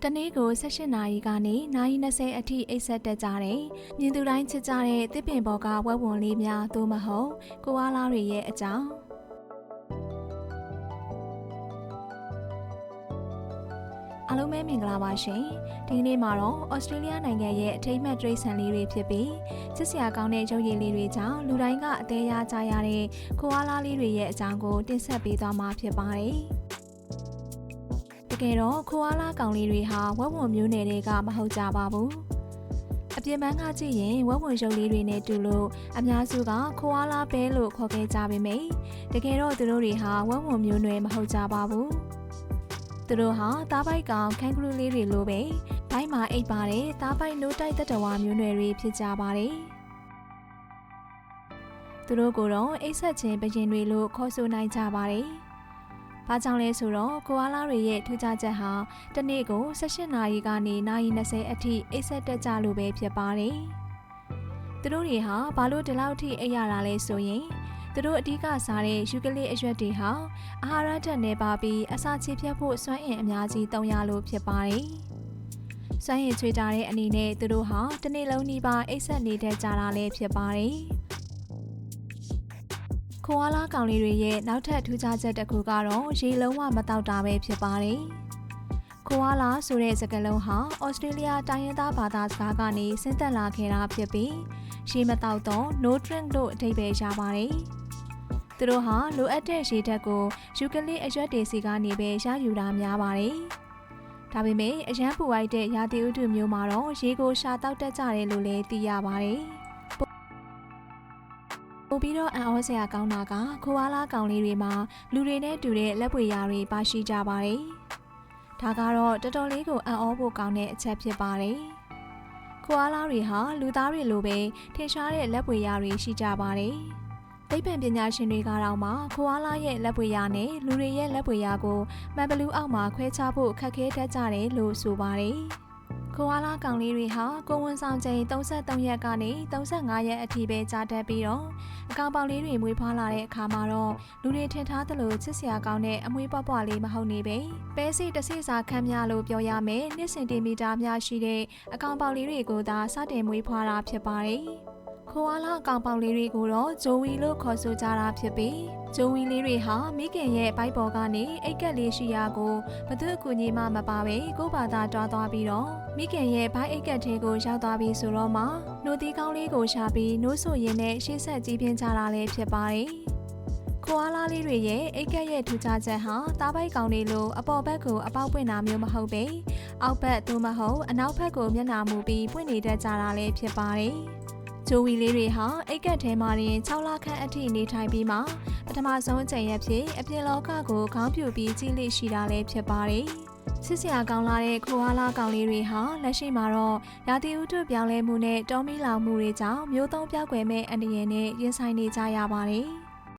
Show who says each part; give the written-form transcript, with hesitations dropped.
Speaker 1: တနေ့ကို18နာရီကနေနာရီ20အထိအိပ်ဆက်တက်ကြတယ်။မြင်သူတိုင်းချစ်ကြတဲ့တစ်ပင်ပေါ်ကဝက်ဝံလေးများသို့မဟုတ်ကိုအားလားတွေရဲ့အကြောင်းအားလုံးပဲမင်္ဂလာပါရှင်။ဒီနေ့မှာတော့ဩစတြေးလျနိုင်ငံရဲ့အထိမ်းအမှတ်တိရစ္ဆာန်လေးတွေဖြစ်ပြီးချစ်စရာကောင်းတဲ့ရုပ်ရည်လေးတွေကြောင့်လူတိုင်းကအသေးရကြရတဲ့ကိုအားလားလေးတွေရဲ့အကြောင်းကိုတင်ဆက်ပေးသွားမှာဖြစ်ပါတယ်။တကယ်တော့ကိုအားလားကောင်လေးတွေဟာဝက်ဝံမျိုးနယ်တွေကမဟုတ်ကြပါဘူး။အပြင်ပန်းကကြည့်ရင်ဝက်ဝံရုပ်လေးတွေနဲ့တူလို့အများစုကကိုအားလားပဲလို့ခေါ်ခဲ့ကြပေမယ့်တကယ်တော့သူတို့တွေဟာဝက်ဝံမျိုးနွယ်မဟုတ်ကြပါဘူး။သူတို့ဟာသားပိုက်ကောင်ခန်းကလူလေးတွေလိုပဲဘိုင်းမှာအိပ်ပါတယ်သားပိုက်နိုးတိုက်တတဝါမျိုးနွယ်တွေဖြစ်ကြပါတယ်။သူတို့ကိုတော့အိပ်ဆက်ခြင်းပရင်တွေလို့ခေါ်ဆိုနိုင်ကြပါတယ်။ဘာကြောင့်လဲဆိုတော့ကိုအားလားတွေရဲ့ထူးခြားချက်ဟာတစ်နေ့ကို18နာရီကနေနာရီ20အထိအိပ်ဆက်တက်ကြလို့ပဲဖြစ်ပါတယ်။သူတို့တွေဟာဘာလို့ဒီလောက်ထိအိပ်ရတာလဲဆိုရင်သူတို့အဓိကစားတဲ့ယူကလစ်အရွက်တွေဟာအာဟာရဓာတ်နဲ့ပါပြီးအစာချေဖြတ်ဖို့စွမ်းအင်အများကြီးသုံးရလို့ဖြစ်ပါတယ်။စွမ်းအင်ချွေတာတဲ့အနေနဲ့သူတို့ဟာတစ်နေ့လုံးနီးပါးအိပ်ဆက်နေတတ်ကြတာလည်းဖြစ်ပါတယ်။ကိုအားလားကောင်လေးတွေရဲ့နောက်ထပ်ထူးခြားချက်တစ်ခုကတော့ရေလုံးဝမတောက်တာပဲဖြစ်ပါတယ်။ကိုအားလားဆိုတဲ့စကားလုံးဟာဩစတြေးလျတိုင်းရင်းသားဘာသာစကားကနေဆင်းသက်လာခဲ့တာဖြစ်ပြီးရေမတောက်တော့ no drink လို့အဓိပ္ပာယ်ရပါတယ်။သူတို့ဟာလိုအပ်တဲ့ရေဓာတ်ကိုယူကလစ်အရွက်တွေစီကနေပဲရယူတာများပါတယ်။ဒါပေမဲ့အရန်ပူအိုက်တဲ့ရာသီဥတုမျိုးမှာတော့ရေကိုရှာတောက်တတ်ကြတယ်လို့လည်းသိရပါတယ်။ပို့ပြီးတော့အံ့ဩစရာကောင်းတာကကိုအားလားကောင်လေးတွေမှာလူတွေနဲ့တူတဲ့လက်ပွေရာတွေပါရှိကြပါတယ်။ဒါကတော့တော်တော်လေးကိုအံ့ဩဖို့ကောင်းတဲ့အချက်ဖြစ်ပါတယ်။ကိုအားလားတွေဟာလူသားတွေလိုပဲထင်ရှားတဲ့လက်ပွေရာတွေရှိကြပါတယ်။သိပ္ပံပညာရှင်တွေကတော့မှကိုအားလားရဲ့လက်ပွေရာနဲ့လူတွေရဲ့လက်ပွေရာကိုမှန်ဘလူးအောက်မှာခွဲခြားဖို့ခက်ခဲတတ်ကြတယ်လို့ဆိုပါတယ်။ကိုအားလားကောင်လေးတွေဟာကိုဝန်ဆောင်ချိန်33ရက်ကနေ35ရက်အထိပဲကြာတတ်ပြီးတော့အကောင်ပေါက်လေးတွေမွေးဖွားလာတဲ့အခါမှာတော့လူတွေထင်ထားသလိုချစ်စရာကောင်းတဲ့အမွေးပွားပွားလေးမဟုတ်နေပဲပဲစီတစ်စိစာခန့်များလို့ပြောရမယ်2စင်တီမီတာများရှိတဲ့အကောင်ပေါက်လေးတွေကိုသာစတင်မွေးဖွားတာဖြစ်ပါတယ်။ကိုအားလားအကောင်ပေါက်လေးတွေကိုတော့ဂျိုဝီလို့ခေါ်ဆိုကြတာဖြစ်ပြီးဂျိုဝီလေးတွေဟာမိခင်ရဲ့ဘိုက်ပေါ်ကနေအိတ်ကက်လေးရှိရာကိုဘသူ့အကူအညီမှမပါပဲကိုယ့်ဘာသာတွားသွားပြီးတော့မိခင်ရဲ့ဘိုက်အိတ်ကက်ထဲကိုရောက်သွားပြီးဆိုတော့မှနိုတီကောင်းလေးကိုရှာပြီးနိုးဆိုရင်နဲ့ရှေ့ဆက်ကြီးပြင်းကြတာလည်းဖြစ်ပါတယ်။ကိုအားလားလေးတွေရဲ့အိတ်ကက်ရဲ့ထူးခြားချက်ဟာသားပိုက်ကောင်လေးလိုအပေါ်ဘက်ကိုအပေါက်ပွင့်တာမျိုးမဟုတ်ပဲအောက်ဘက်သို့မဟုတ်အနောက်ဘက်ကိုမျက်နှာမူပြီးပွင့်နေတတ်ကြတာလည်းဖြစ်ပါတယ်။ဂျိုဝီလေးတွေဟာအိတ်ကက်ထဲမှာရင်6လခန့်အထိနေထိုင်ပြီးမှပထမဆုံးအချိန်ရဖြစ်အပြင်လောကကိုခေါင်းပြူပြီးကြည့်လိရှိတာလည်းဖြစ်ပါတယ်။ချစ်စရာကောင်းလာတဲ့ကိုအားလားကောင်လေးတွေဟာလက်ရှိမှာတော့ရာသီဥတုပြောင်းလဲမှုနဲ့တောမီလောင်မှုတွေကြောင့်မျိုးသုံးပြောက်ွယ်မဲ့အန္တရာယ်နဲ့ရင်ဆိုင်နေကြရပါတယ်။